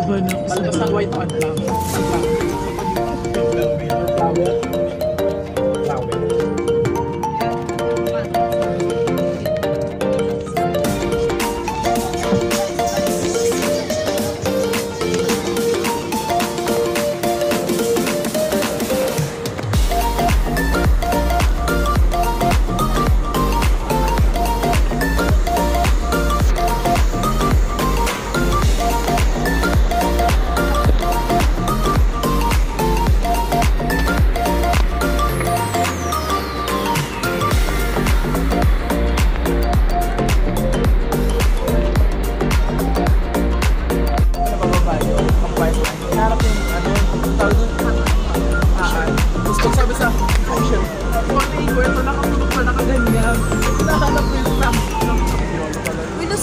Laban ako sa Palabas ng white on lang. Flower.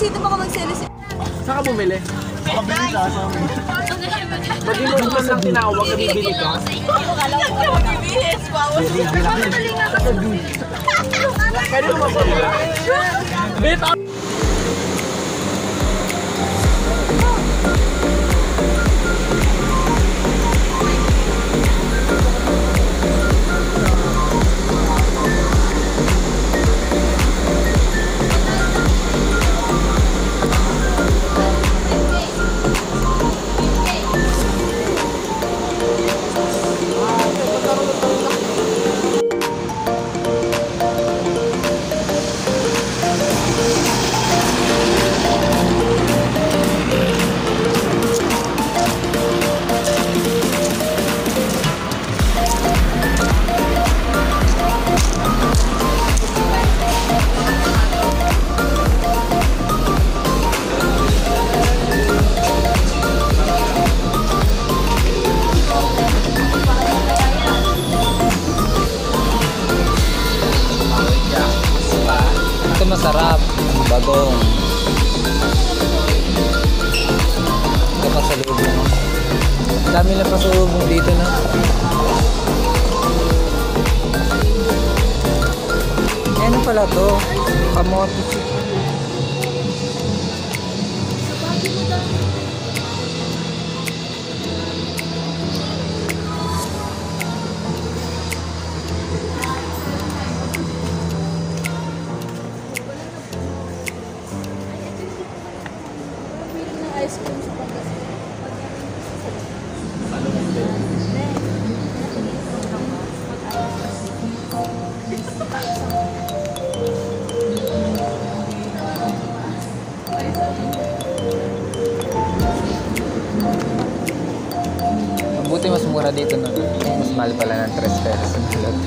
Sino ba ka magselos? Saan ka bumili? Makabili ka sa amin. Pag di mo naman lang tinawag, bibili ka. Akala ko ka magbibihis. Pwede mo mapabila? Bit up! Masarap ang bagong ito pasalubong. Ang dami na pasalubong dito na ano pala to? Kamote. Ice cream sa Pangasinan. Mabuti mas mura dito na. Mas mahal pala ng 3 pesos ang halot.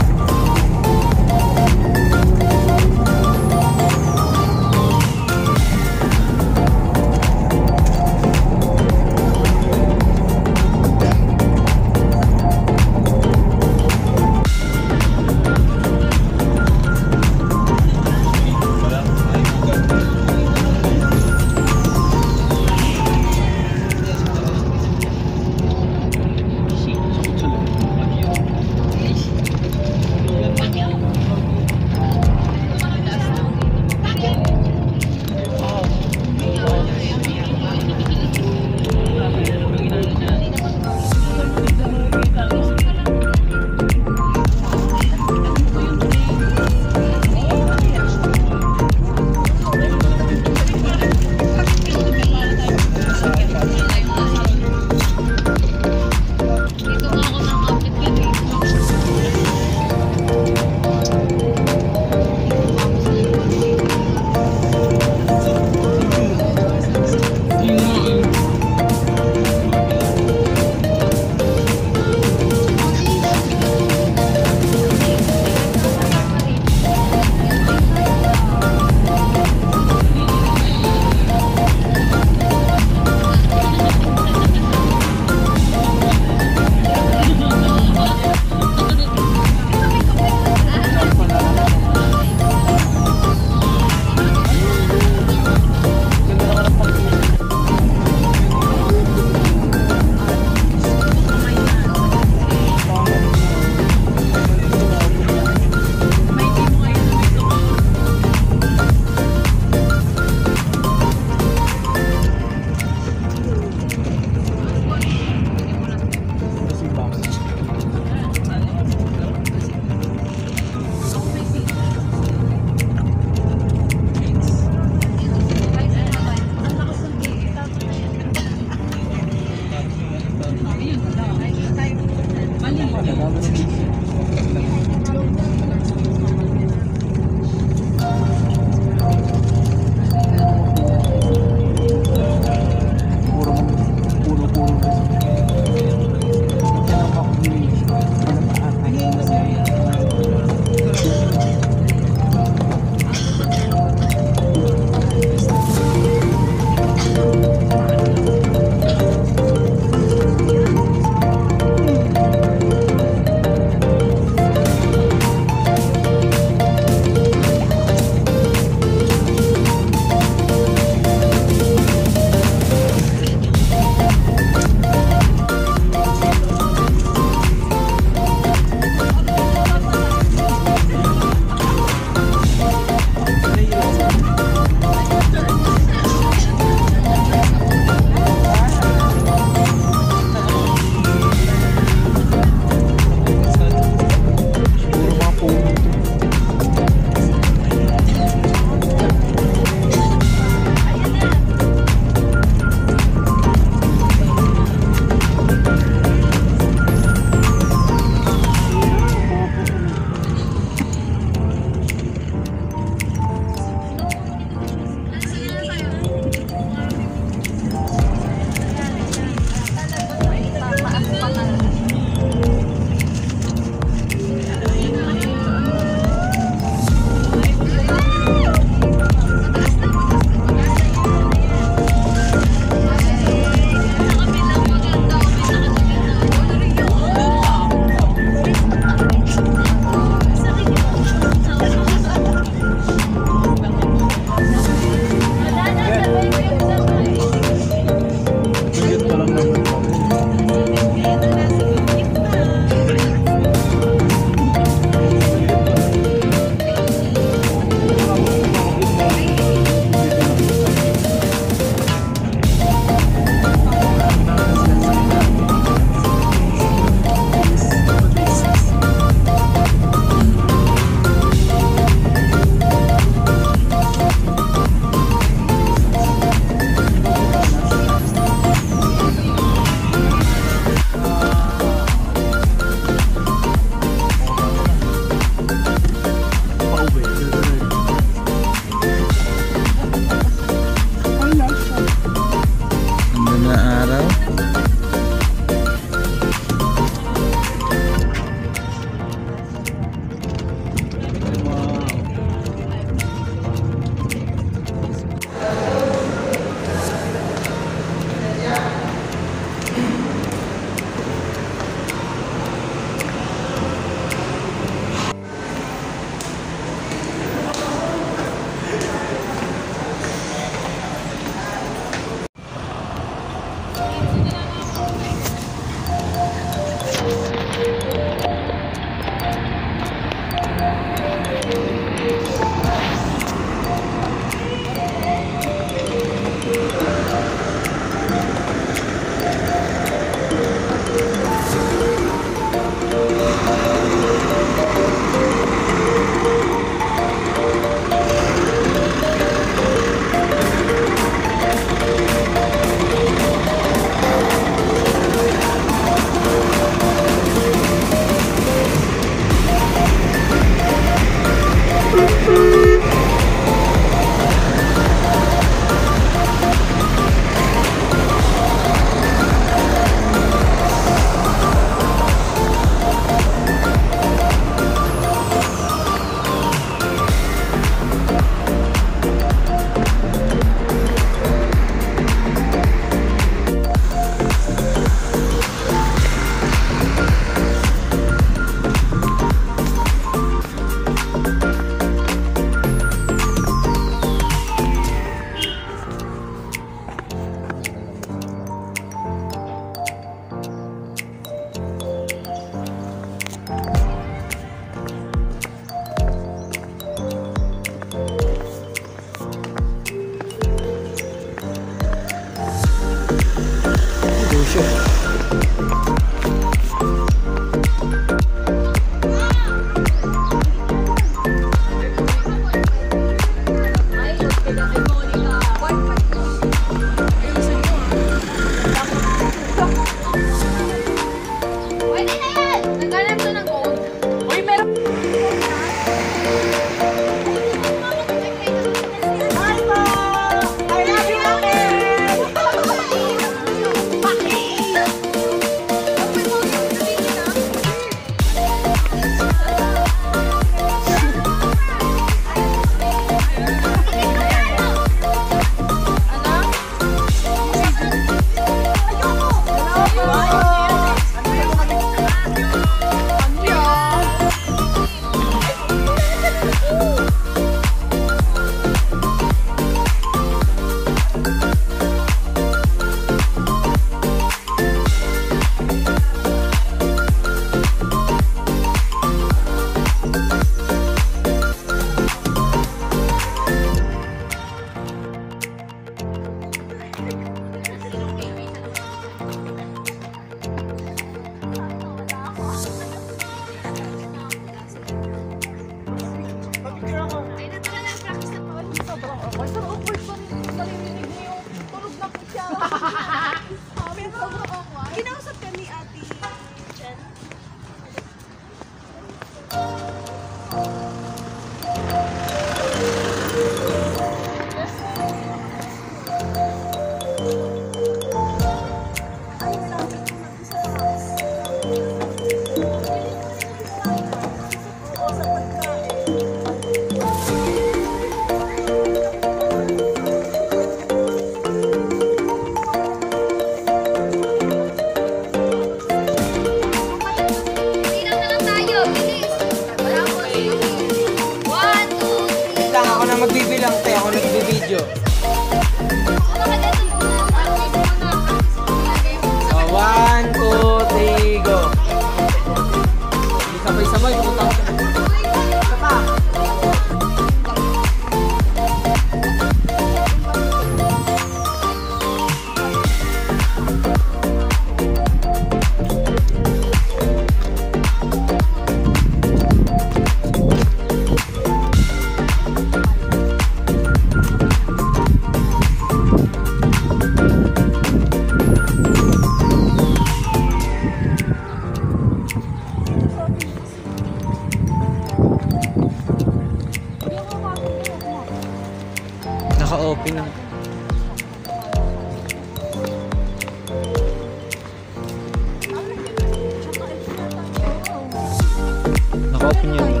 Open yun.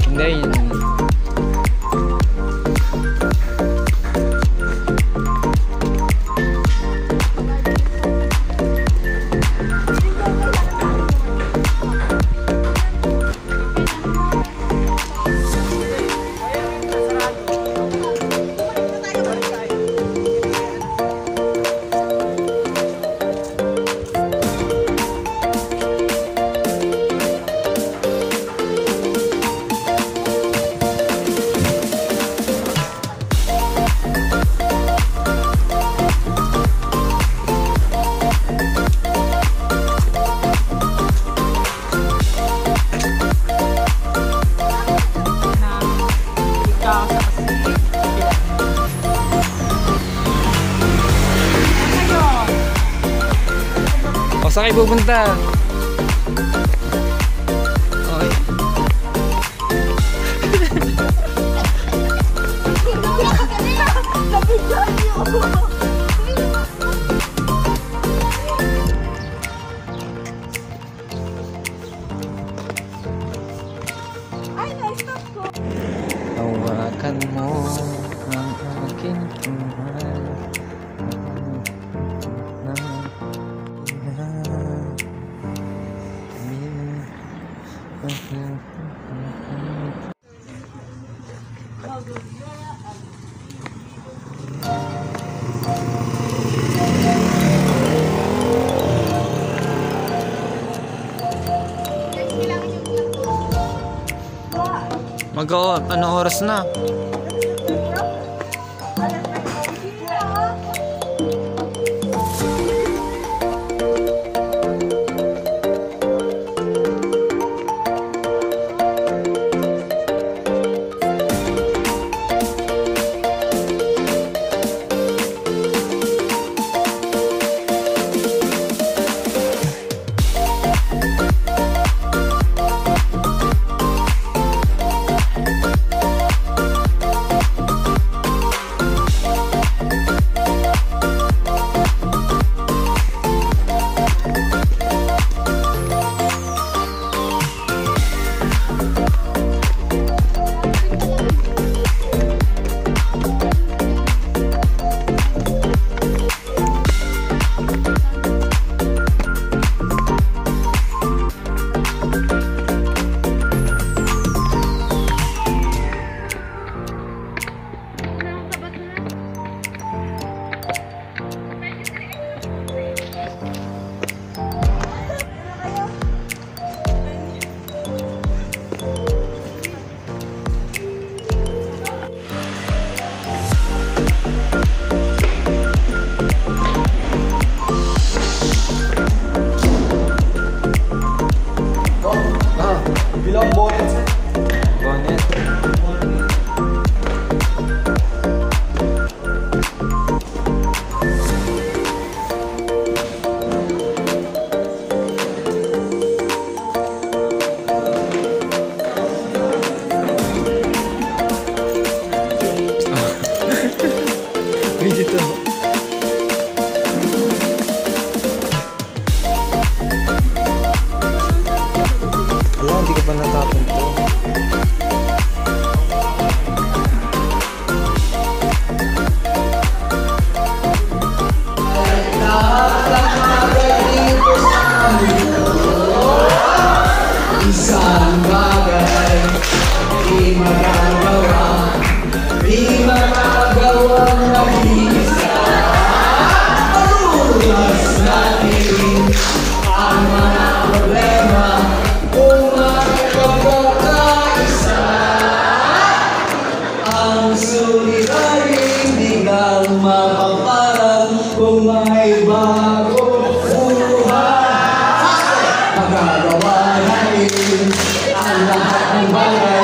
Hindi yun. O, saan kayo pupunta? Okay. Hawakan mo ang aking mahal. Ano oras na? Bilang bonnet. Bonnet. Dito. Wala, hindi ka pa natapon to. Isang bagay di magagawa, di magagawa mag-isa. Palulas natin ang mga problema kung magkakaisa. Ang suliranin di lang mapaparang kung may bagong buhay. Magagawa natin ang lahat ng bagay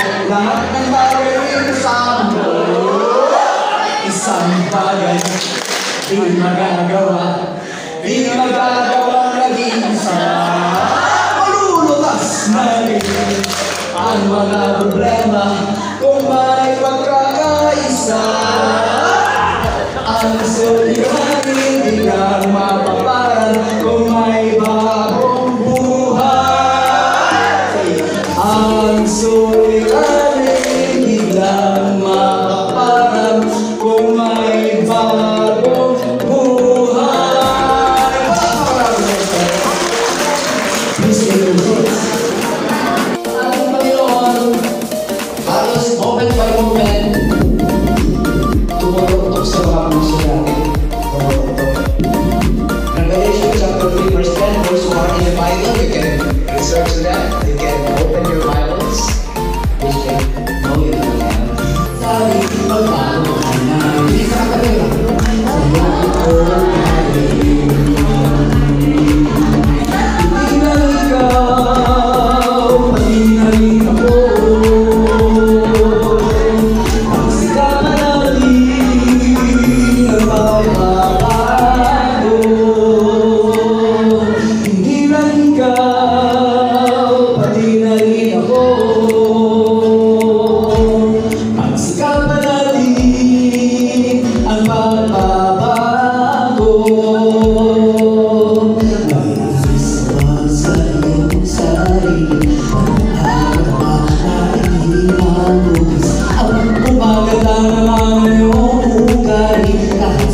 sa mundo. Isang bagay di magagawa, di magagawa mag-isa. Malulutas natin ang mga problema kung may pagkakaisa. Ang suliranin di lang mapaparang kung may bagong buhay. Ang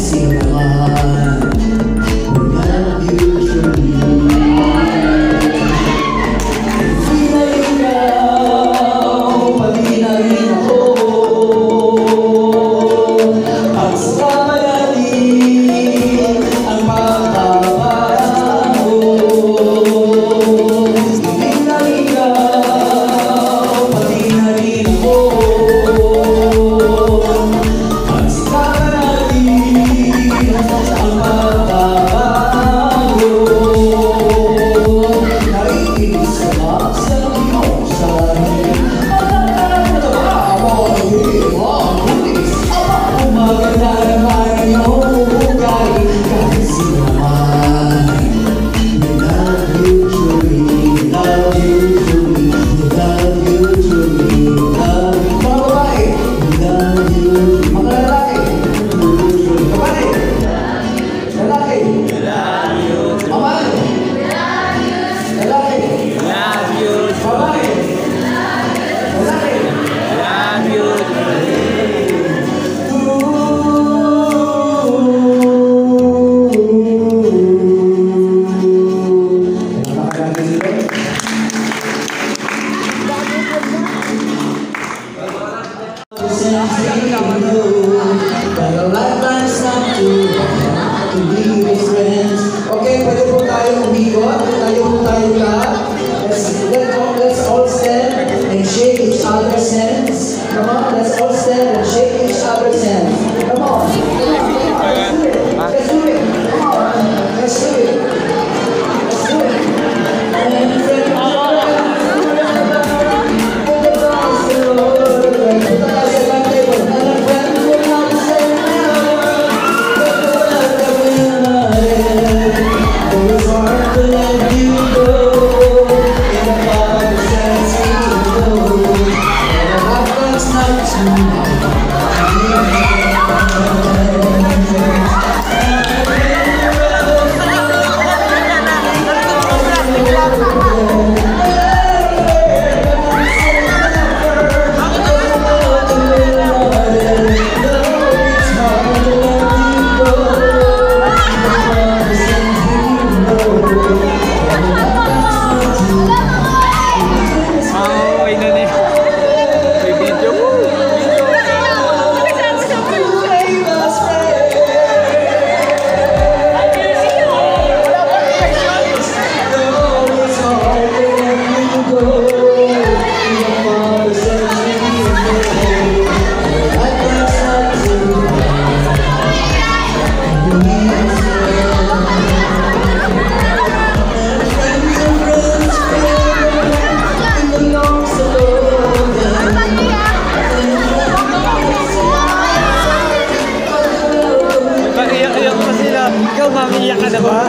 kasi naman we love you truly. Di na ikaw, pati na rin ako. Pagsama natin ang pagkaparang mo. Di na ikaw, pati na rin ako. Pagsama natin ang pagkaparang mo. Naiinis ka ba sa iyong sarili? Maganda naman ang iyong ugali. Kasi naman we love you truly, we love you truly, we love you truly, we love you. Mga babae, we love you. Mga lalaki, we love you truly. Babae, lalaki, we love you. Babae, lalaki, Love you. babae, lalaki. Love you. Okay, pwede po tayo umikot. Tayo po tayo lahat. Let's all stand and shake each other's hands. Come on, let's all stand and shake each other's hands. Come on. Let's do it. Let's do it. Come on. Let's do it. Let's do it. And Okay na ni. May video mo. Iyak-iyak pa sila. Ikaw, mamiiyak ka na ba?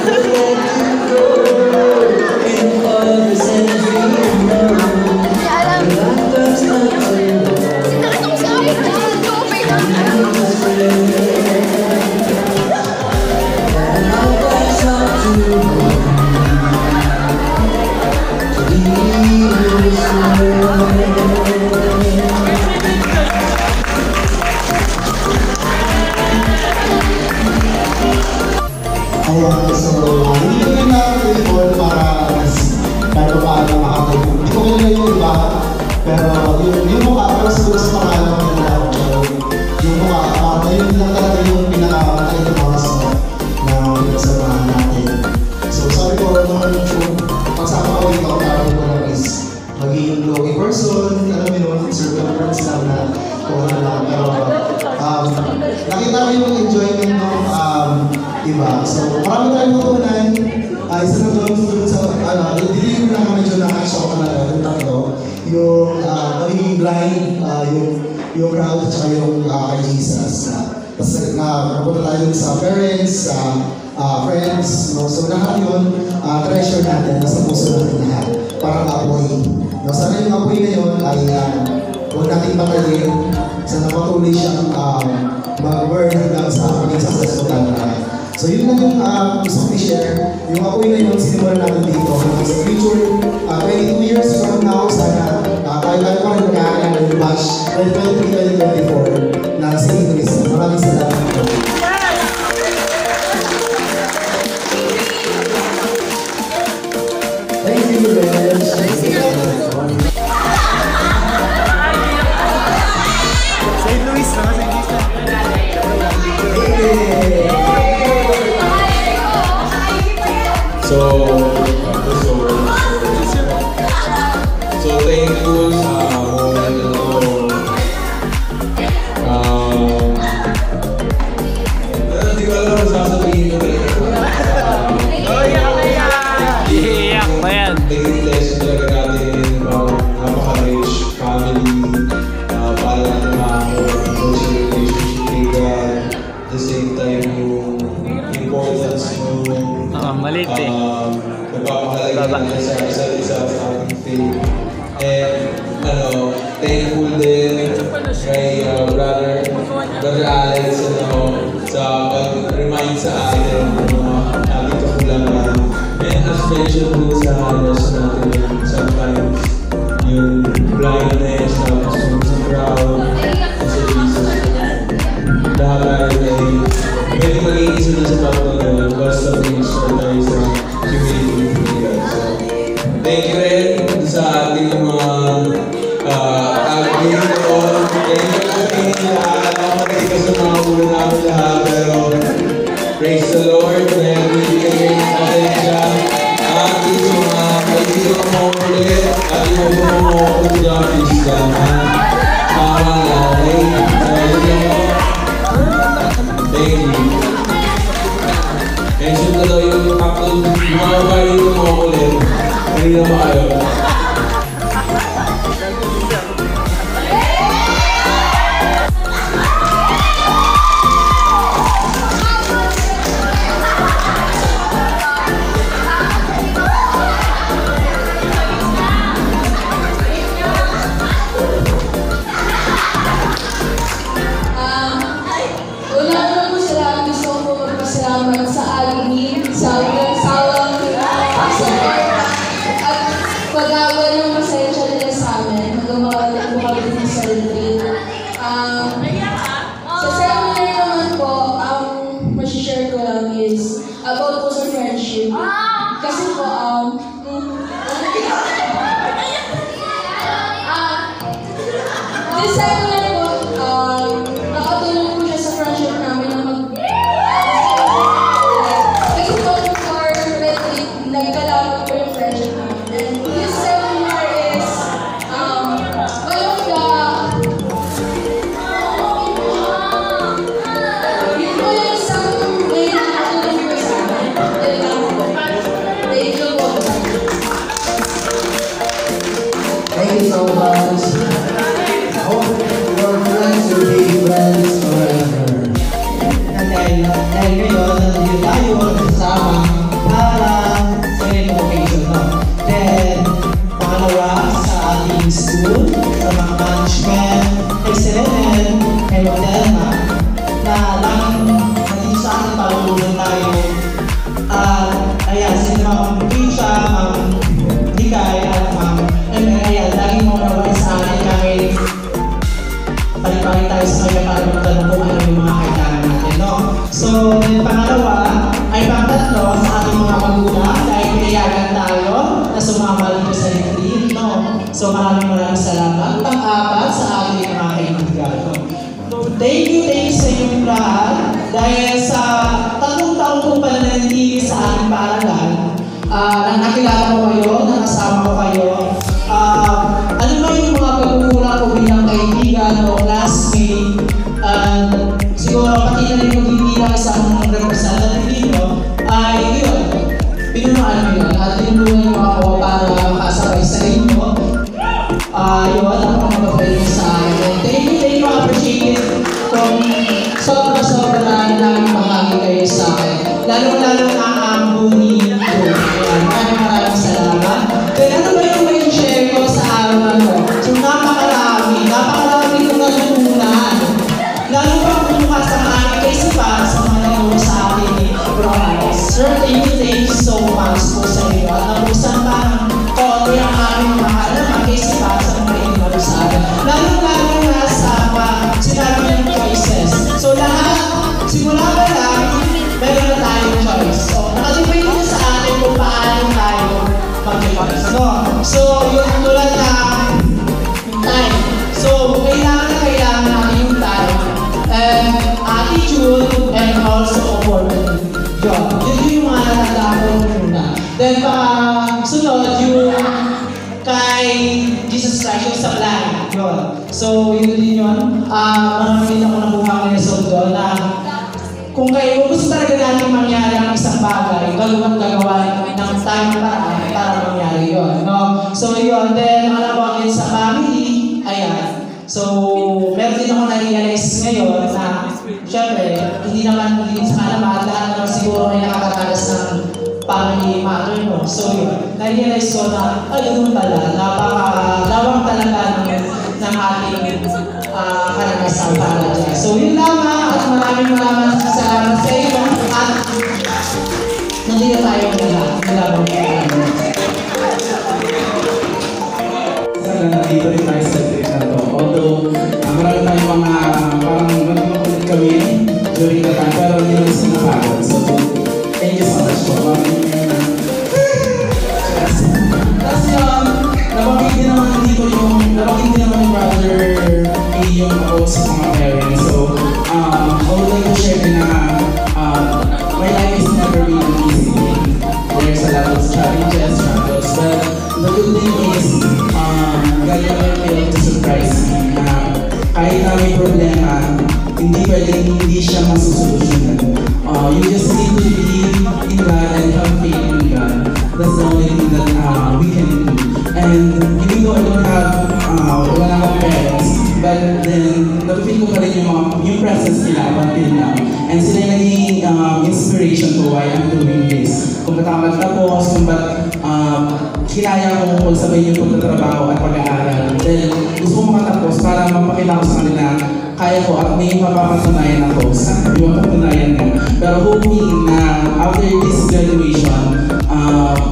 Ayan, so hindi na natin report para pero paano makakapag. Hindi ko kailan yung iba, pero yung mukha para siguro sa pangalan ko nila. Yung mukha, yun lang talaga yung pinakamatay ng mga song na pinagsamahan natin. So sabi ko, pagsama ko dito, parang ko lang is maging low-key person, alam mo yun, circle of friends lang na kung ano lang. Pero nakita ko yung enjoyment ng iba. So marami tayong matutunan. Isa na doon sa, dili ko lang medyo nakashock na yung tatlo. Yung magiging blind, yung crowd, at saka yung kay Jesus. Tapos nakapunta tayo sa parents, friends, no? So lahat yun, treasure natin, nasa puso natin lahat. Parang apoy. No? Sana yung apoy na yun ay huwag natin patayin. Sana patuloy siyang mag-burn hanggang sa maging successful tayo. So yun lang yung gusto ko i-share. Yung apoy na yun, sinimulan natin dito. Sa future, 22 years from now, sana tayo pa rin magkakaroon ng batch 2023-2024 na sa Indonesia. Maraming salamat po. So thankful sa moment na to. Hindi ko alam kung sasabihin ko rin. Iiyak ba yan? Naging lesson talaga natin about napaka-rich family. Para natin makakuha sa relationship kay God. At the same time, yung importance nung Maliit eh. nagpapakalaga natin sa isa't isa sa ating faith. And thankful din kay Brother Alex sa pag-remind sa atin ng mga ating kakulangan. And as mentioned po sa halos natin, sometimes yung blindness, tapos yung sa crowd, sa Jesus. Lahat ay pwede maging isa na sa tatlo yun, basta mag-start tayo sa humility with God. So, thank you rin sa ating mga agreeing ko. Thank you kami lahat. Nakakatigas sa mga ulo namin lahat. Pero, praise the Lord. Dahil bibigay natin siya. At yung mga kaibigan mo ulit. At yung mga mo ulit yung Christian. Tama lang. Thank you. Mention na daw yung upload. Yung mga kaibigan mo ulit. Kanina ba kayo? Una po sa lahat, gusto ko magpasalamat sa aling sa sawang support at pag-awa ng pasensya nila sa amin. Magawa po kami ng retreat. Sa seminar naman po, ang masishare ko lang is about po sa friendship. Kasi po, this seminar po, nakatulong po siya sa friendship namin na kasi po, for retreat, nagkalaman po yung friendship namin. And this seminar is, one of the, yun po yung isang way na nakatulong po sa amin. Thank you po. Thank you so much. Hope your friends will be friends forever. And dahil ngayon, nandito tayo kasama para sa ganitong occasion, no? Then, pangalawa sa ating school, sa mga management, kay Serenen, kay Modelma, na lang nandito sa ating palulungan tayo. Ayan, sila Ma'am Keisha, Ma'am Dikay, at Ma'am Ayan, laging mo naway sa akin kahit pali-pali tayo sa kanya para magtanong kung ano yung mga kailangan natin, no? So, then pangalawa, ay pangtatlo sa ating mga magulang dahil pinayagan tayo na sumama dito sa retreat, no? So, maraming salamat. Pang-apat sa ating mga kaibigan, no? So, thank you sa inyong lahat dahil sa 3 taon po pala nanili sa ating paaralan. Nakilala ko kayo, nakasama ko kayo. Ano ba yung mga pagkukulang ko bilang kaibigan o classmate? Siguro pati na rin magbibilang isang representative dito ay yun, pinunuan mo yun at tinulungan mo ako para makasabay sa inyo. Yun, ako magpapayag sa akin. Thank you, appreciate it kung sobra-sobra na lang mahagi kayo sa akin. Lalo-lalo na ang buni ko. Maraming salamat. Pero ano ba yung may share ko sa araw na to? So napakarami kong natutunan. Lalo pa kung kasamahan kasi para sa mga nagawa sa akin ni Bro Alex. Sir, thank you so much po sa iyo. At nabusan pa ng konti ang aming mahal na mag-isip para sa mga inagawa sa akin. Lalo-lalo na sa sinabi ng choices. So lahat, simula pa lang, meron na tayong choice. So nakadepende na sa atin kung paano tayo mag-choice. No? So yung tulad na yung time. So kailangan natin yung time and attitude and also opportunity. Yun yung mga natatapon muna. Then sunod yung kay Jesus Christ, yung sa blind. Yun. So, yun din yun. Marami din ako nakuha ngayon sa doon na kung kayo gusto talaga natin mangyari ang isang bagay, gagawa ng tayong paraan para mangyari yun. No? So, yun. Then, alam mo din sa family, ayan. So, meron din ako na-realize ngayon na syempre, hindi naman din sa kalamat, lahat naman siguro ay nakakaranas ng family matter, no? So yun, na-realize ko na, ayun pala, napakalawang talaga ng ating karanasan para dyan. So yun lamang, at maraming salamat sa iyo, at nandito tayo nalabang Sana nandito rin tayo sa trip na to. Although, marami tayong mga parang magmakulit kami during the time, pero hindi naman sinapagod. So, thank you so much po. Tapos yun, nabanggit din naman yung brother yung ako sa mga parents. So, I would like to share din na my life is never been an easy thing. There's a lot of challenges, struggles, but the good thing is, God never failed to surprise me na kahit na may problema, hindi siya masusolusyonan. You just need to believe in God and have faith in God. That's the only thing that we can do. And even though I don't have wala akong parents, but then napipil ko pa rin yung presence nila up until now. And sila yung naging inspiration ko why I'm doing this. Kung ba't ako nagtapos, kung ba't kinaya ko pagsabay yung pagtatrabaho at pag-aaral. Dahil gusto ko makatapos para mapakita ko sa kanila kaya ko at may mapapatunayan ako sa yung patunayan niya. Pero hoping na after this graduation,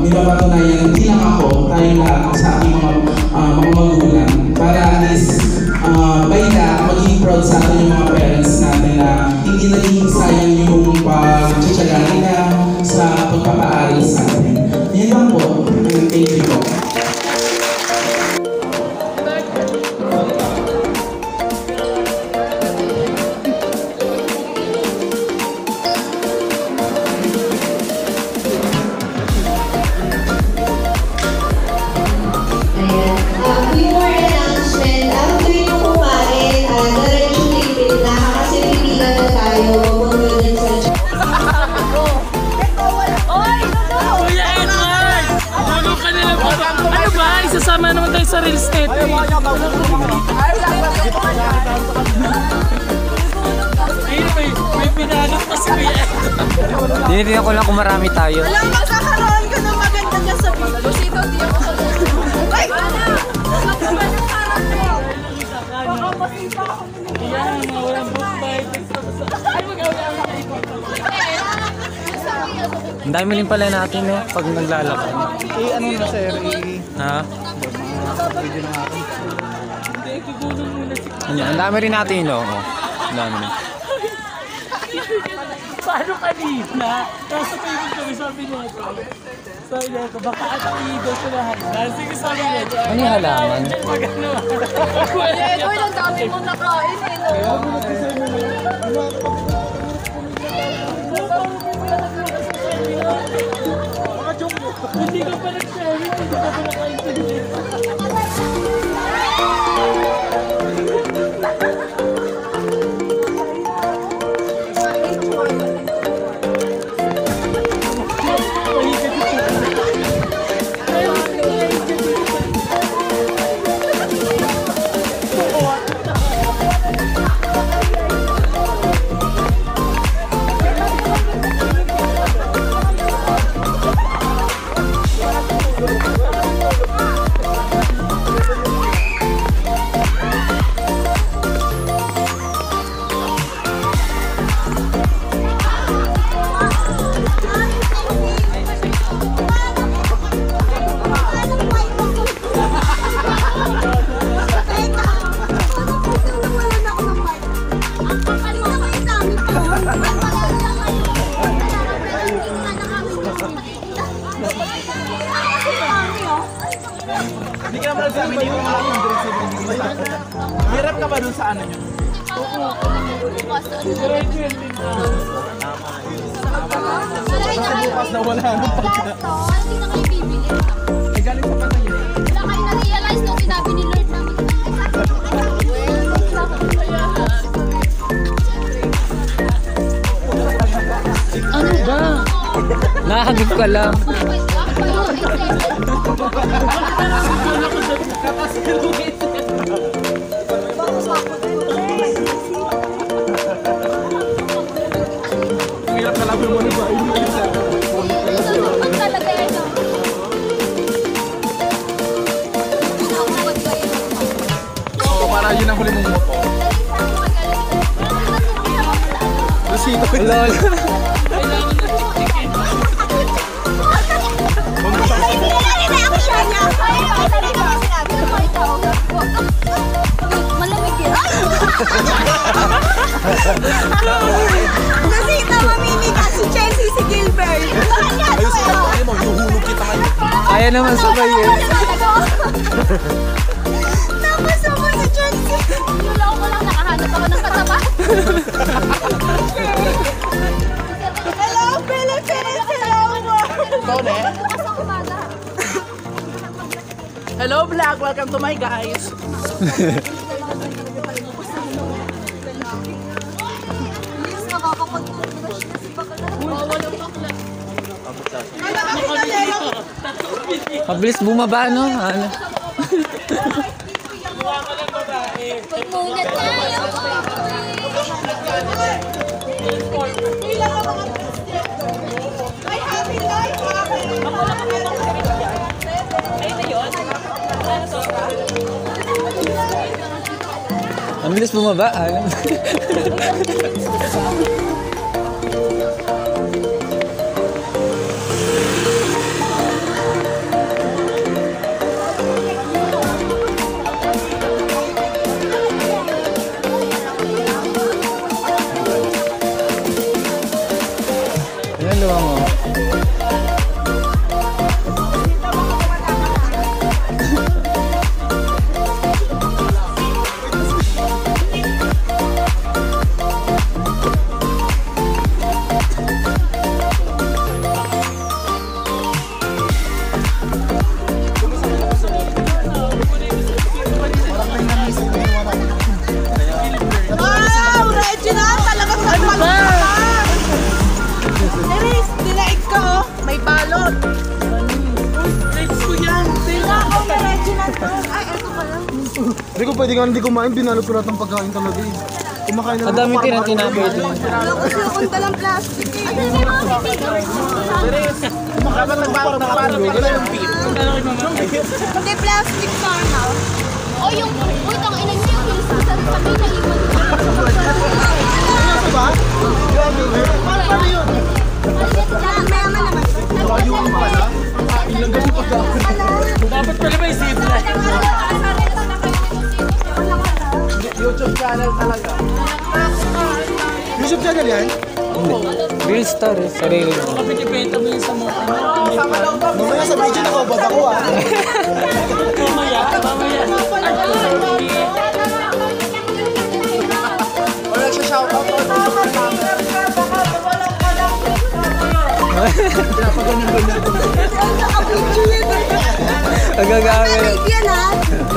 may mapatunayan hindi lang ako, tayong lahat sa aking mga magulang. Para at least by that, maging proud sa atin yung mga parents natin na hindi naging sayang yung pagtsatsaga nila sa pagpapaaral sa atin. Yan lang po. Thank you po. Sasama naman tayo sa real estate. May pinanap pa si Kuya. Tinitingnan ko lang kung marami tayo. Alam mo, kakaroon ka ng maganda dyan sa video. Sito, di ako sa video. Ay! Baka masipa ako. Yan, walang bumbay. Ay, mag-awala. Ang dami rin pala natin pag naglalakad. Ano na sir? Ha? Ang dami rin natin ang dami rin. Paano kanina? Nasa Facebook kami, sabi niya ito. Sabi niya ito, baka at-iido sa lahat. Sige, sabi niya ito. Ano yung halaman? Pag ano? Uy, ang dami mo nakain Hindi ka pa nag-share, hindi ka pa nakaintindi. Hindi ka naman nagsabi niyo yung mga hirap ka ba dun sa ano nyo? Oo. bukas na wala nang pagkain. Hindi na kayo bibili. Ay, galing sa patay yun. Wala kayo na-realize nung sinabi ni Lord na Ano ba? Nakahagip ka lang. Hirap na lang yung mga ba? talaga yan. Oo, para yun ang huli mong moto. Lusito. Lol. Malamig yun. Nasita, mamili ka si Chelsea, si Gilbert. Ayos ka mo, ayun mo, hinuhulog kita kayo. Kaya naman sabay eh. Napasama si Chelsea. Wala ko lang nakahanap ako ng katapat. Hello, Philippines! Hello, world! Bukas ang umaga. Hello vlog, welcome to my guys. Please, nakakapag-toothbrush na si Bakala. Mabilis bumaba, no? Ano? Pagmunat tayo. Ay, happy life! Mabilis bumaba, ano? Ano luwa mo? Wow! Regina! Talaga sa balot ka! Neris, dinaig ka oh! May balot! Next ko yan. Wala ako na Regina to! Ay, eto pala! Hindi ko pwede nga hindi kumain, binalot ko lahat ng pagkain talaga eh. Kumakain na Ang dami tinapay din. Wala kasi akong dalang plastic eh! Ay, hindi mo Dapat nagbalot na parang wala yung beef. Hindi plastic sana! O yung, uy, tang ina niyo yung hills sa sabi na iwan. Ano ba? Grabe, paano yun? Mayaman naman. Ayun pala. Ilang gabi pa Dapat pala may zebra. YouTube channel talaga. YouTube channel yan? Real story, sarili mo. Kapag ibenta mo yun sa mga ano. Mamaya sa video nakabot ako ah. Mamaya. Wala siya shoutout. Agagawin. Yan ha!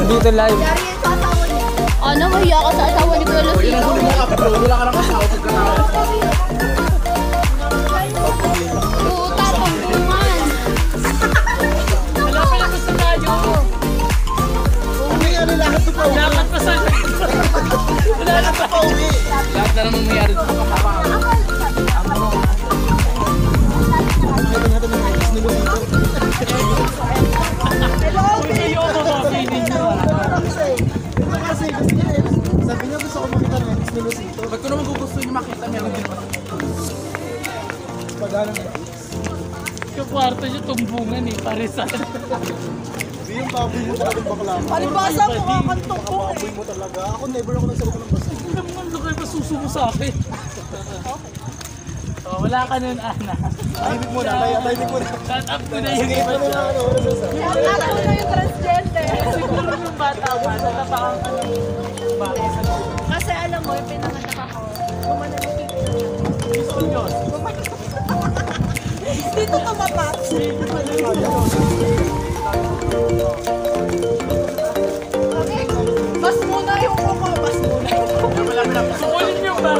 Dito live. Yari yan sa asawa niya. Ano, mahiya ka sa asawa ni Kuya Lucito? Wala ka nang asawa pagkakawa. Puta, pangkungan. Wala pala gusto tayo. Uwi ano lahat ito pa uwi. Dapat pa sa... Wala na pa uwi. Lahat na naman mayari sa kapapa. Ito natin ng ice nilo dito. Kayo ako mga feeling nyo. Kasi gusto niya eh. Sabi niya gusto ko makita ng ice nilo dito. Ba't ko naman gusto nyo makita meron din pa. Pagano na. Yung kwarto nyo tumbungan eh, parisan. Hindi yung baboy mo talaga bakla. Palibasa mo kakantong ko. Baboy mo talaga. Ako never ako nagsagot ng basta. Hindi naman lukay pa susuko sa akin. Oh, wala ka nun, Ana. Tahimik mo na, tahimik mo na. Shut up ko na yung Sige, iba ano na, dyan. ano sa Ako na yung transgender. Siguro yung bata pa, natapakan ka ng bakit sa Kasi alam mo, yung pinanganak ako. Gumanon yung tito. gusto Diyos. Dito ka mapasok. Bas muna yung kuko. Bas muna yung kuko. Sukulit niyo ba?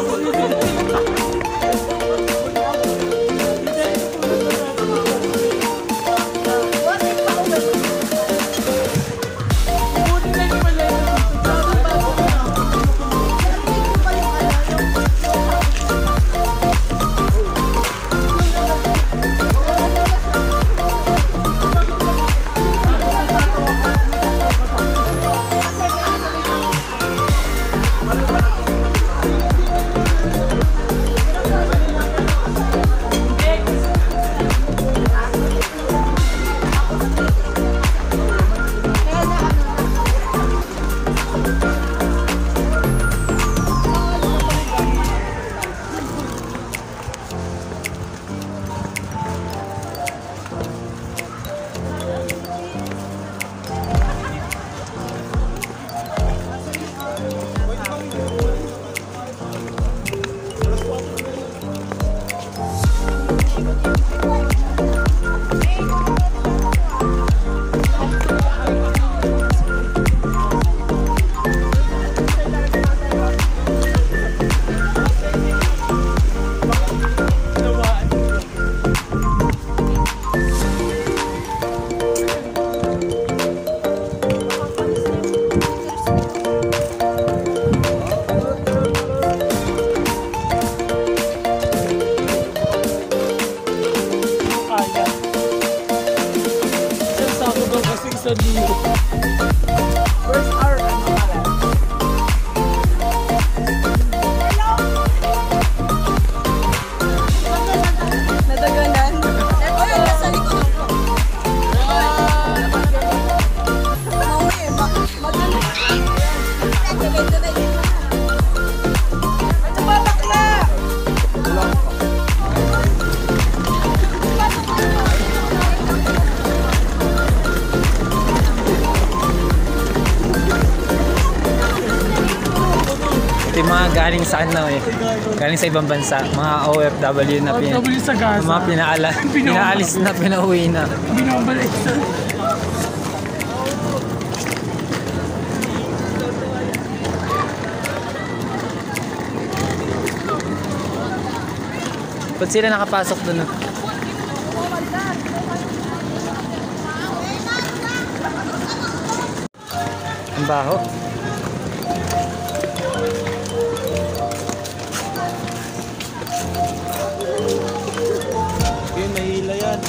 First hour, ano ka lang? Nadaganan? Ay, nasa likod ako. Mauwi, madali. Tuloy-tuloy. Ito ba, bakla? Ito yung mga galing sa ano eh. Galing sa ibang bansa. Mga OFW na OFW sa Gaza. mga pinaalis na, pinauwi na. Binabalik sa... Ba't sila nakapasok doon? Ang baho. Yun, mahila yan.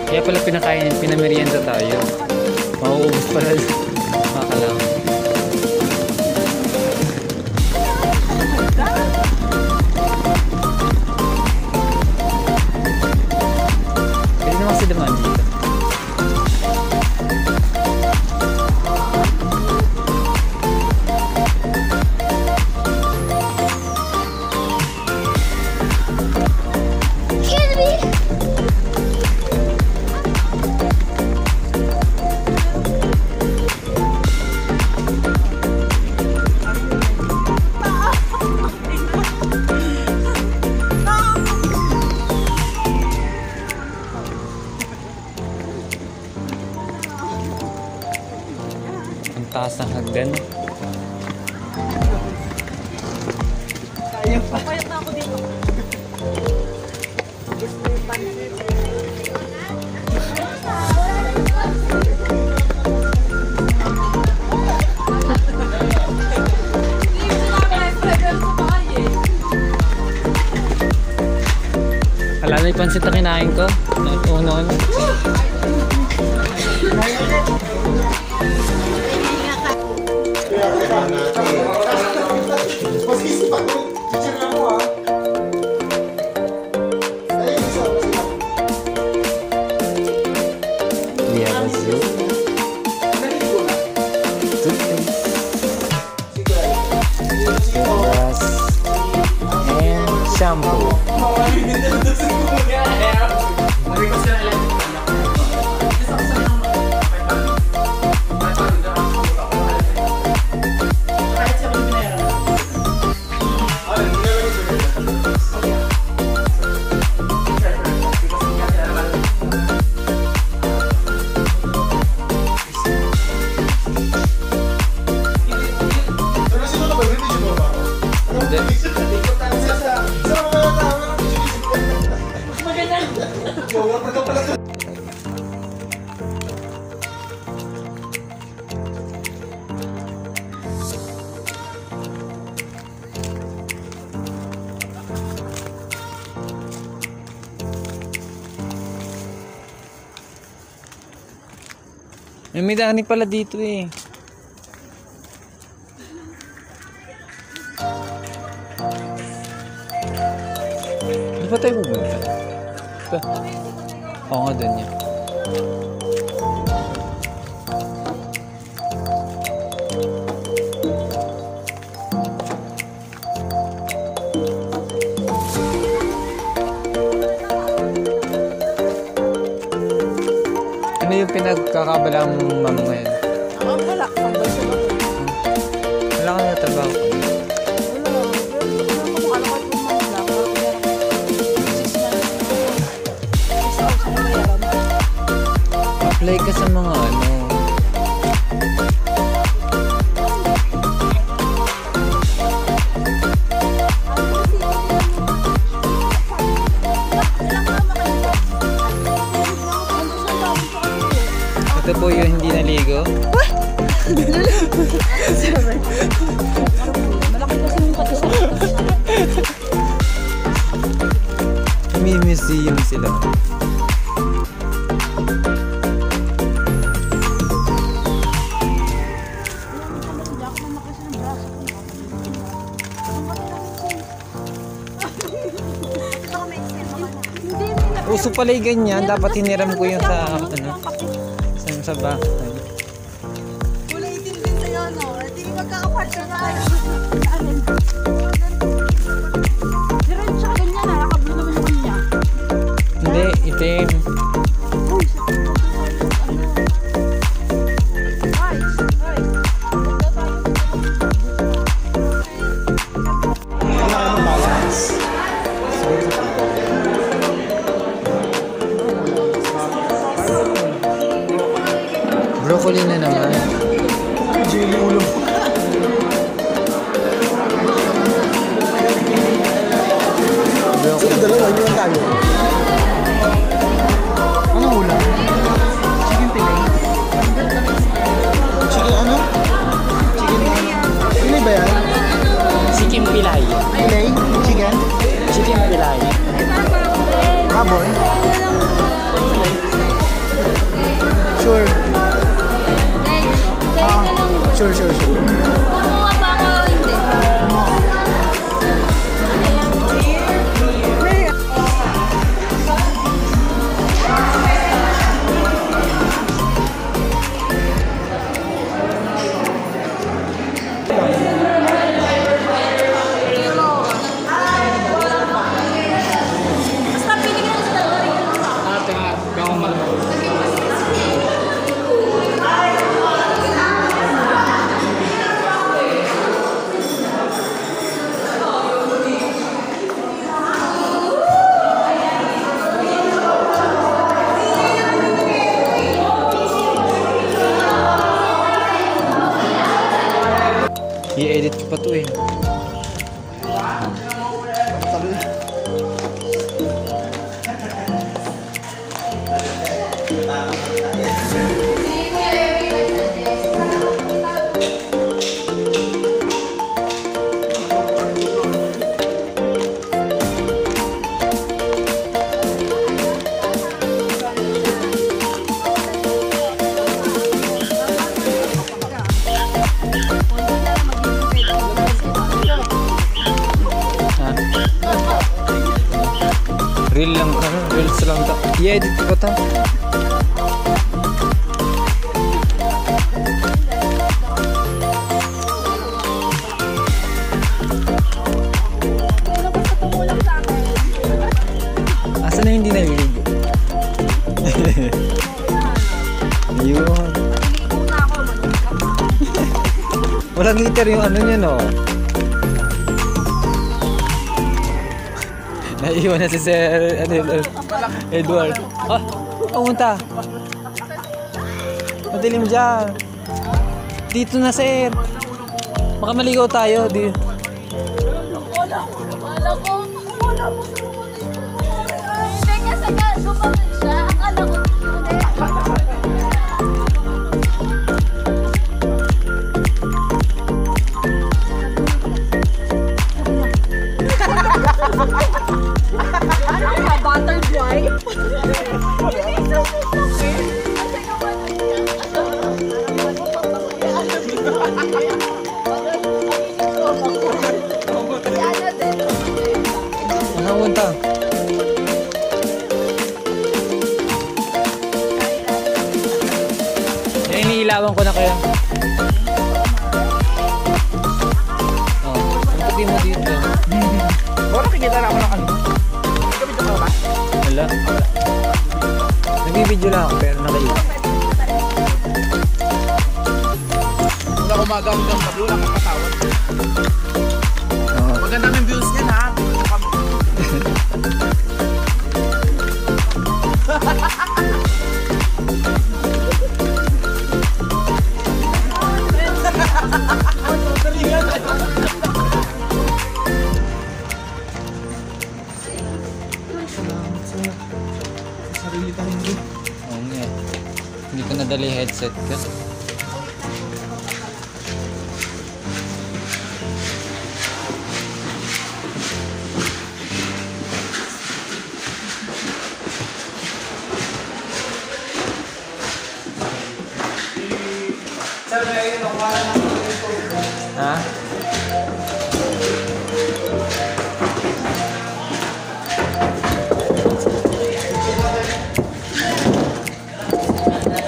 Kaya pala pinakain, pinamerienda tayo. Mauubos pala mga kalaw. Pwede naman kasi dumaan dito. Ang taas ng hagdan. Papayat na ako dito. Alala yung pansit na kinain ko. Noon. We have a zoo. Toothpaste. Grass. And shampoo. May dani pala dito eh. Di ba tayo pupunta? Ito. Oo nga, dun yan. Ano yung pinagkakabalang mamo ngayon? Wala. Pambay siya lang. Wala kang natrabaho. Apply ka sa mga ano. Ito po yung hindi naligo. Malaki kasi yung katisap. May museum sila. Uso pala yung ganyan. Dapat hiniram ko yung sa ano. Sa bahay. Kulay itim din sa'yo, no? Hindi magkakapartner na kayo. Diretso ka ganyan, nakablo naman yung kanya. Hindi, itim. Broccoli na naman. Jelly ulo. Broccoli. Dalawa, yun tayo. Ano ulam? Chicken fillet. Chicken ano? Fillet ba yan? Chicken pilay. Fillet? Chicken? Chicken pilay. Baboy? Sure. Sure. Kumuha ba ako o hindi? Basta pinigyan sa dalawa rin. I-edit ko pa to eh. Reel lang, reels lang to. I-edit ko pa to. Basta tumulong sa akin. Walang heater yung ano niya, no? Naiiwan na si Sir Edward. Ah, pumunta. Madilim dyan. Dito na, Sir. Baka maligaw tayo. Wala ko. Hindi kasi nga, sumapit siya. Akala ko, Butterfly? Saan punta? Iniilawan ko na kaya. Oh, ang puti mo dito. Wala, nakikita na ako ng ano. Nagkabidyo ka ba? Wala. Nagbibideo lang ako pero nakaiwan. Wala umagang hanggang gabi, wala kang patawad. Oo. Maganda ng views niyan ha. Oo nga. Hindi ko nadali headset ko. Ha?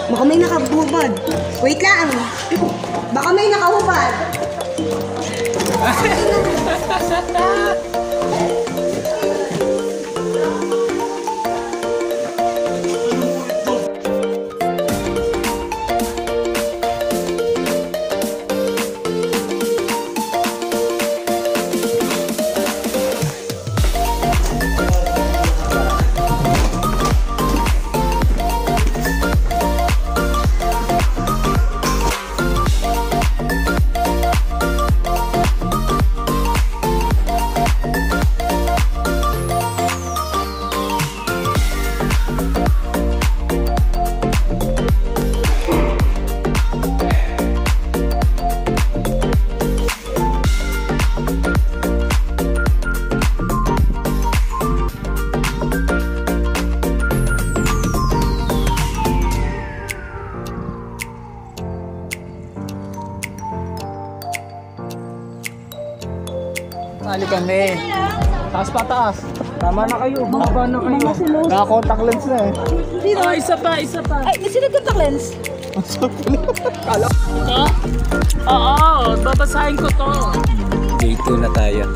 Baka may nakahubad. Wait lang. Baka may nakahubad. Sali kami. Taas pa taas. Tama na kayo. Baba na kayo. Naka-contact lens na eh. Oh, isa pa. Ay, sino contact lens? Kala. Oo, babasahin ko to. Day 2 na tayo.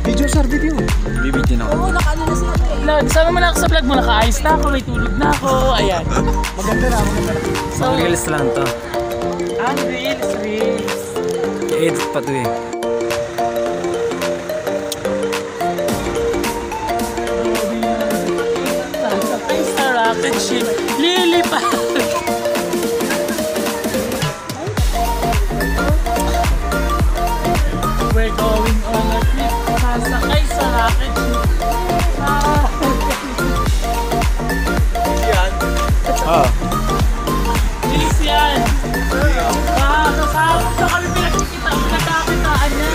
Video sir, video. Bibidyo na ako. Oo, nakaano na sila. Vlog, sama mo na ako sa vlog mo. Nakaayos na ako, may tulog na ako. Ayan. Maganda na. So, Reels lang to. ang reels. I-edit pa to eh. Ay, sa rocket ship. Lilipad. We're going on a trip. Sasakay sa rocket ship. Oh. Bilis yan. Kasama sa kami pinagkakitaan niya.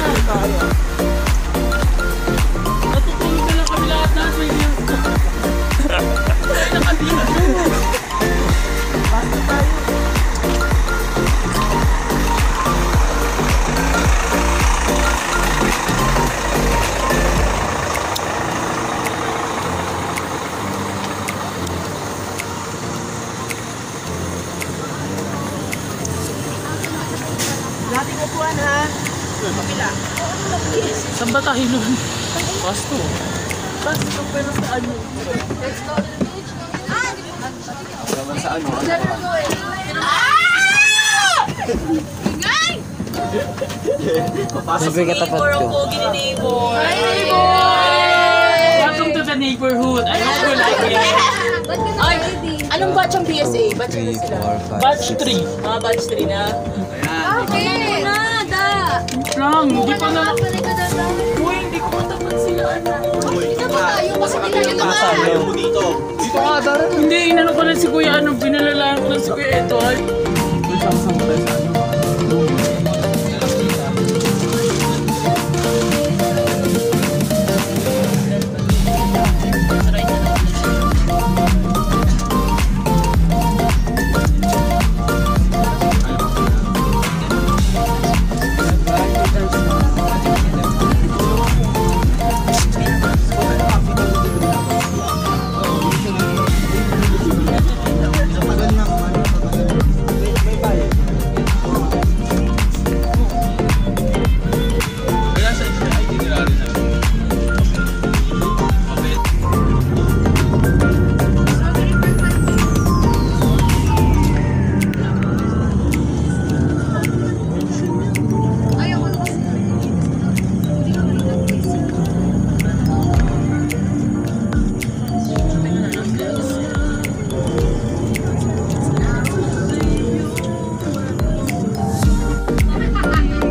Natutulog na lang kami lahat na sa inyo. Ay, nakabila. Basta tayo. Dating upuan ha. Kapila. Saan ba tayo nun? Pasto. Pasto, pero saan yun? naman sa ano. Ingay! Siyempre katapat ko. Hi, neighbor! Welcome to the neighborhood. I hope you like it. Ay, anong batch ang PSA? Batch na 3, sila? 4, 5, Batch 6. 3. Mga batch 3 na. Okay! Na, da! Lang, hindi pa na... Balik ka na da. Uy, hindi ko matapat sila. Dito ba tayo? Kasi dito ba? Dito nga, Darren. Hindi, inano ko lang si Kuya, pinalalaan ko lang si Kuya ito. Ay.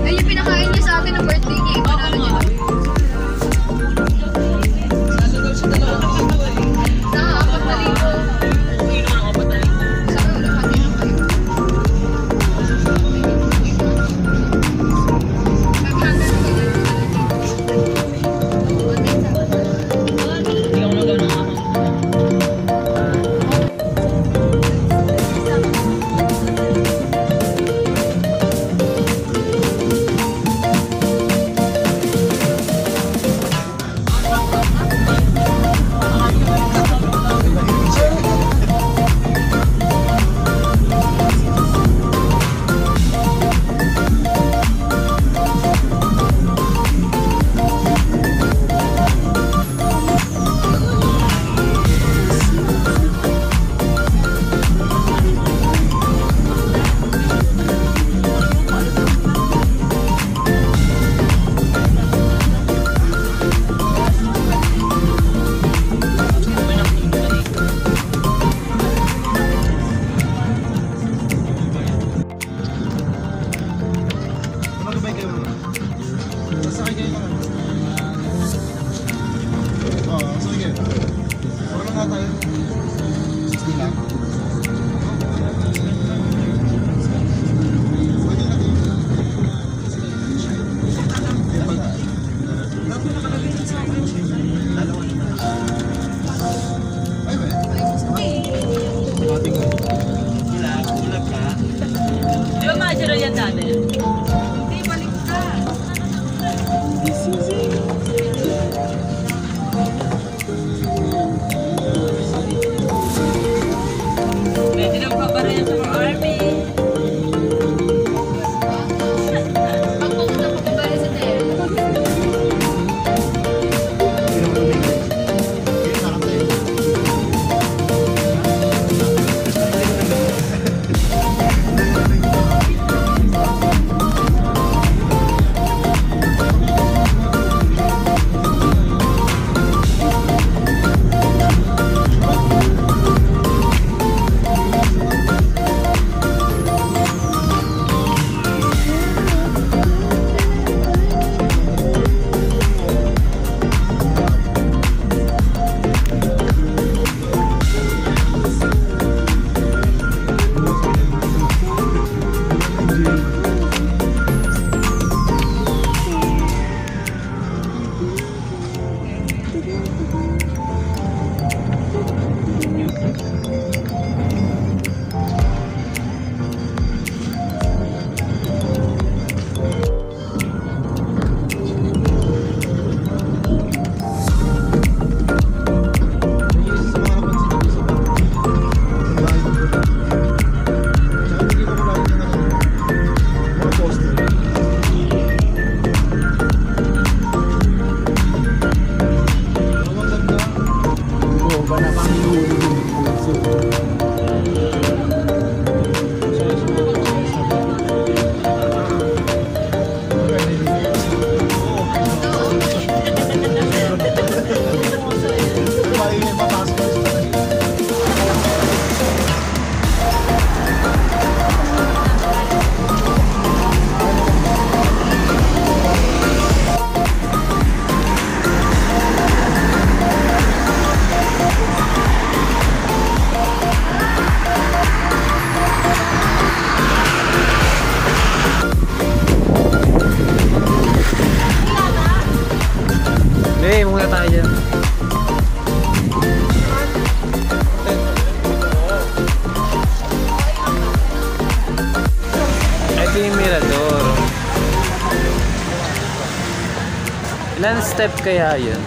Ay, yung pinakain niya sa atin ng birthday niya. Ipanalo niya. Sa 4,000. Sa ulo, kanino kayo? 60 lang. Di ba ma-general yan dati? Hindi, balik ka. muna tayo dyan. Ito yung mirador. Ilan step kaya yun?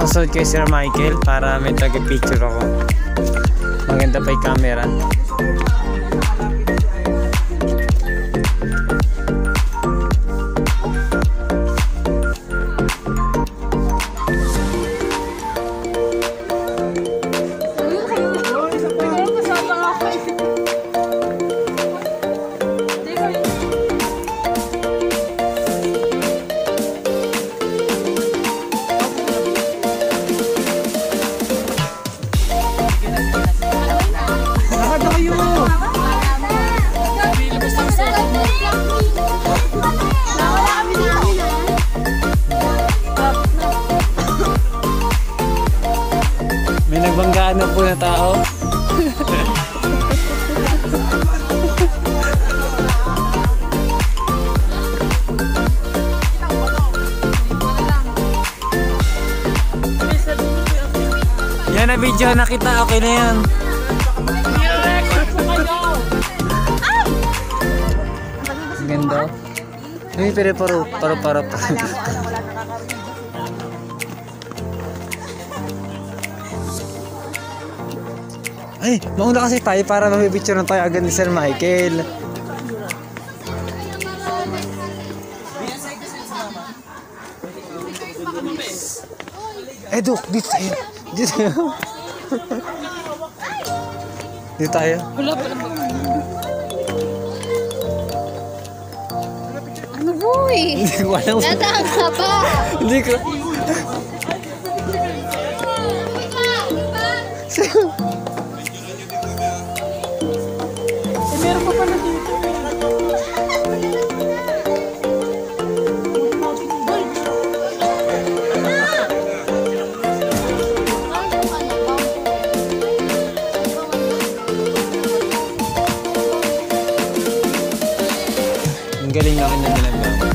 Sunod kay Sir Michael para may taga-picture ako. Maganda pa yung camera. May nagbanggaan na po na tao. Yan na video na kita, okay na yan. Ganda. Ay, pero paro. Ay, mauna kasi tayo para mapipicture na tayo agad ni Sir Michael. Duk, dito tayo. Dito tayo. Dito tayo. Wala pa naman. Ano boy? Hindi ko alam. Dadaan ka ba? Hindi ko. Meron pa pala dito. Ang galing nakin na ginagawa.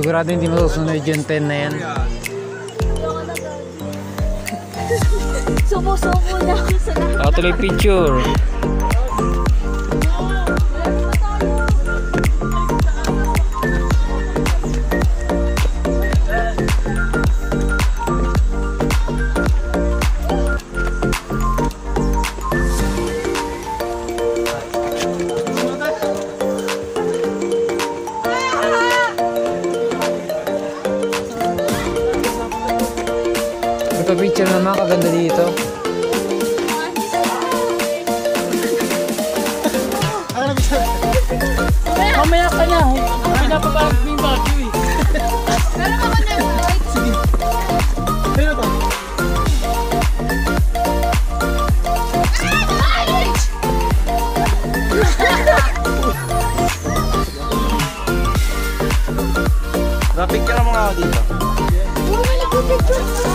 Sigurado hindi masusunod yung 10 na yan. Subo-subo na ako sa lahat. Nakatuloy picture. Picture naman, kaganda dito. Mamaya ka na. Pinapabag mo yung bagyo eh. Meron ako na right. Sige. Meron to. Picture mo nga ako dito. Wala ko picture sa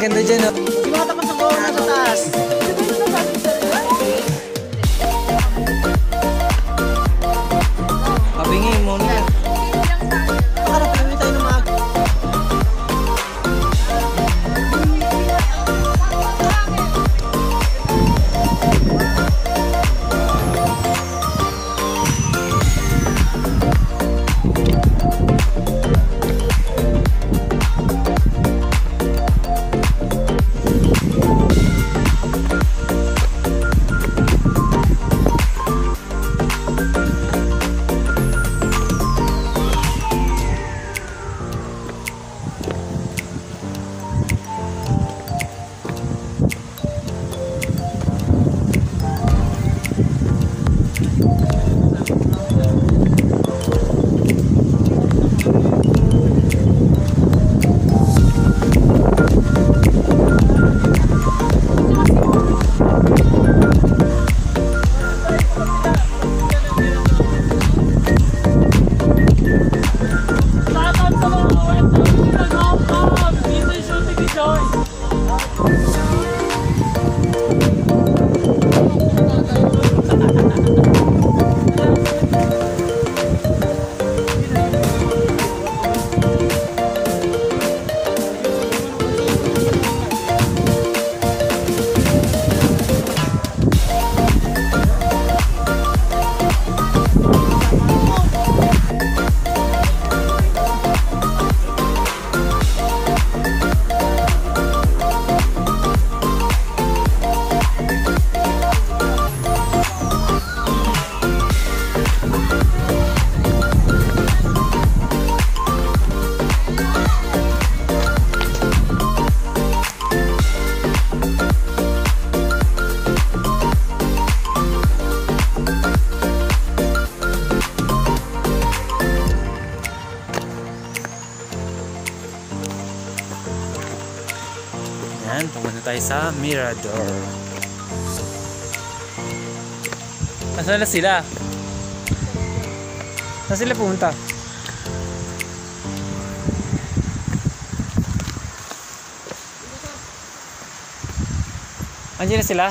Ganda dyan, oh. Yung mga tapat sa corner sa taas. Kabingi mo na. Para pili tayo ng mga... Yan, pumunta tayo sa Mirador. Nasaan na sila? Saan sila pumunta? Andiyan na sila?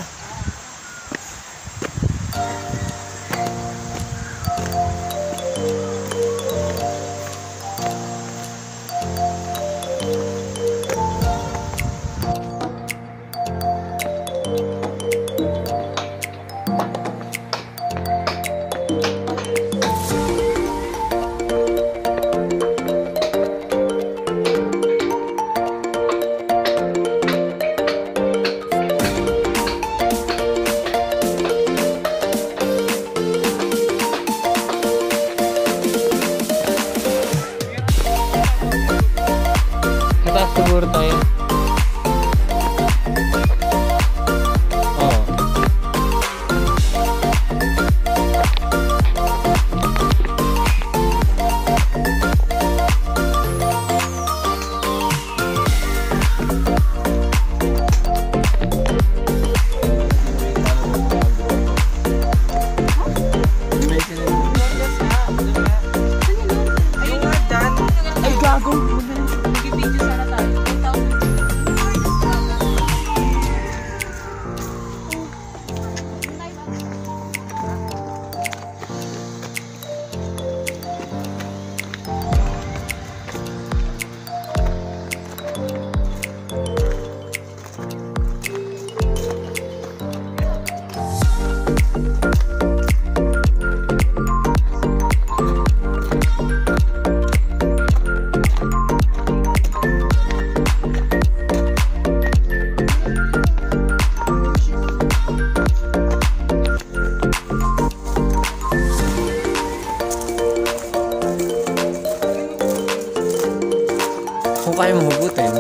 Kung kaya mo hugutin.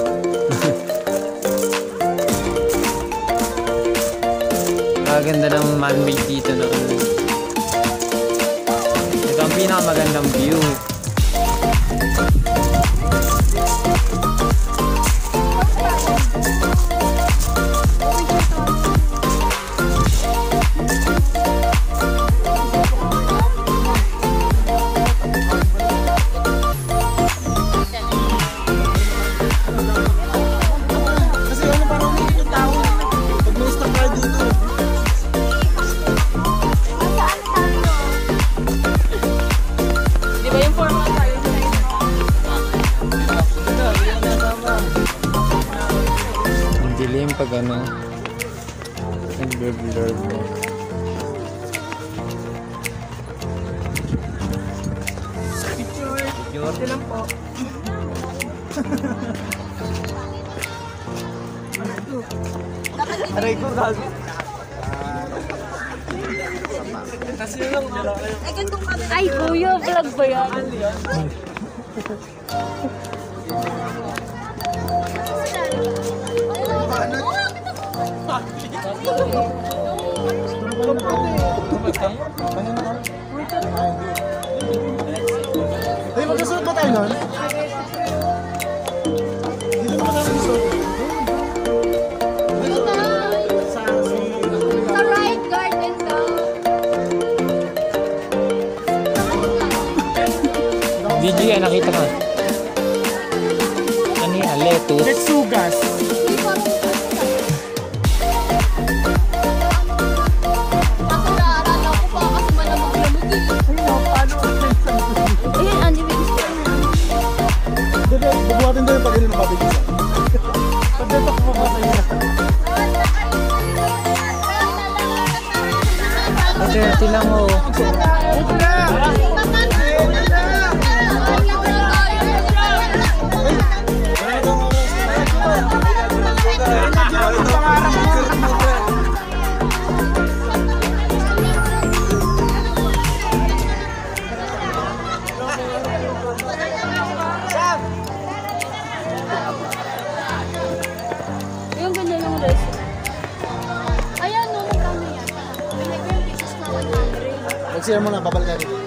Maganda ng man-made dito noon. Ito ang pinakamagandang view. Pag ano, nag-blur mo. Picture. Ito lang po. Aray ko, gago. Ay, kuya, vlog ba yan? Hey, magkasunod ba tayo nun? Dito naman tayo magkasunod. Sa right garden daw. DJ, nakita ka. Ano yan? Lettuce? Letsugas. Bubuhatin tayo pag ng pabigisan. Pagdatok mo ba sa'yo? Ito lang mo. Yung ganyan yung rest. Ayan, no, magkano yan? Binigay yung pieces na 100. Mag-share mo na, babalik tayo dito.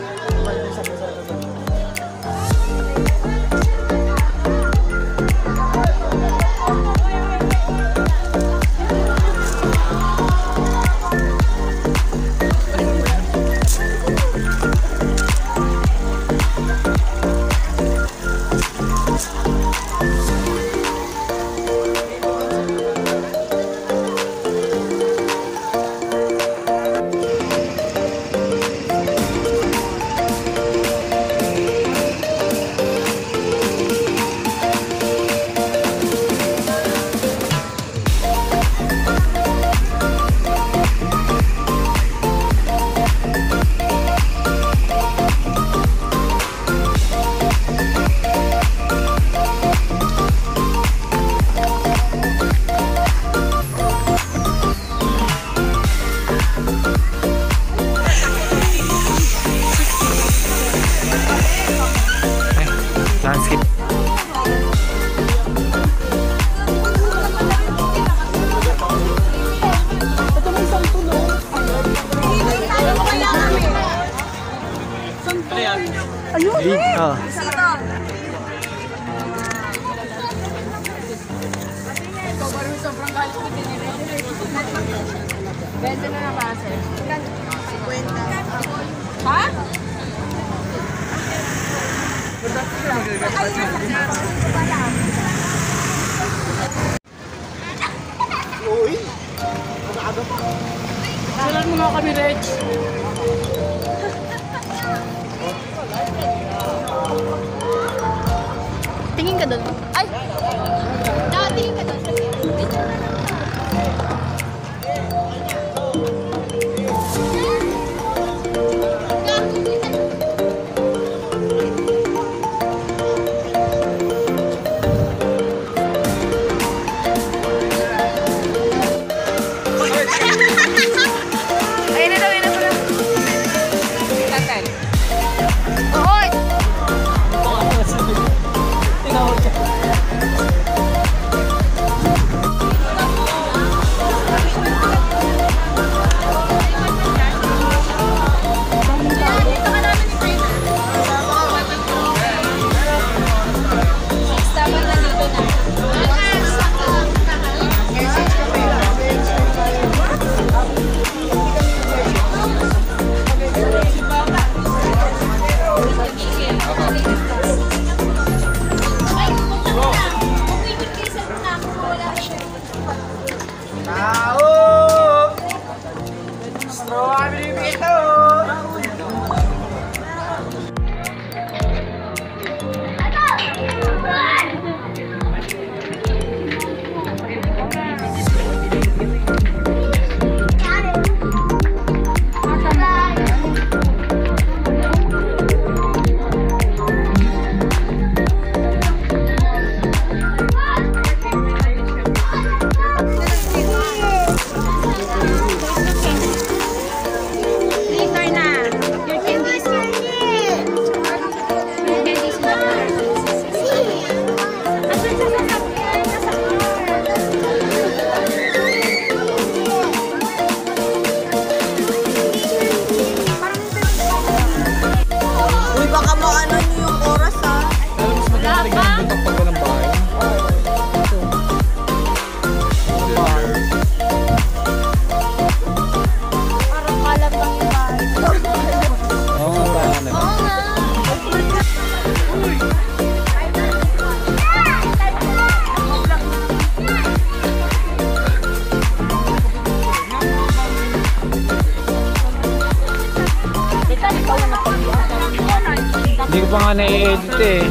Landscape. Ito may isang tunog. Ayun! Oh. Bente na na base. 50. Ha? Uy! Kailan mo nga kami, Reg? Tingin ka doon. Ay! Tingin ka doon. Tinawag ka. baka maano niyo yung oras ha. Alam mas maganda tingnan ang bundok pag walang bahay. Parang kalabang yung bahay. Oo, parang ano. Oo nga. Hindi ko pa nga na-edit eh.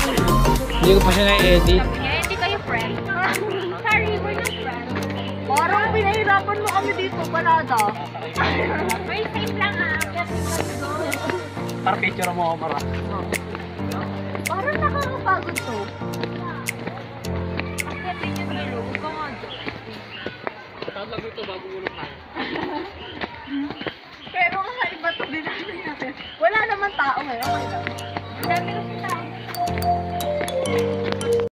Hindi ko pa siya na-edit. Hindi kayo friend. Sorry, we're not friends. Parang pinahirapan mo kami dito, Panada. May safe lang ah. Para picture mo ako mara. Parang nakakapagod to. Bakit din yung nilo? Huwag ka nga dyan. Tatag ito bago ulong na. Pero kakaiba to din natin. Wala naman tao eh, okay lang.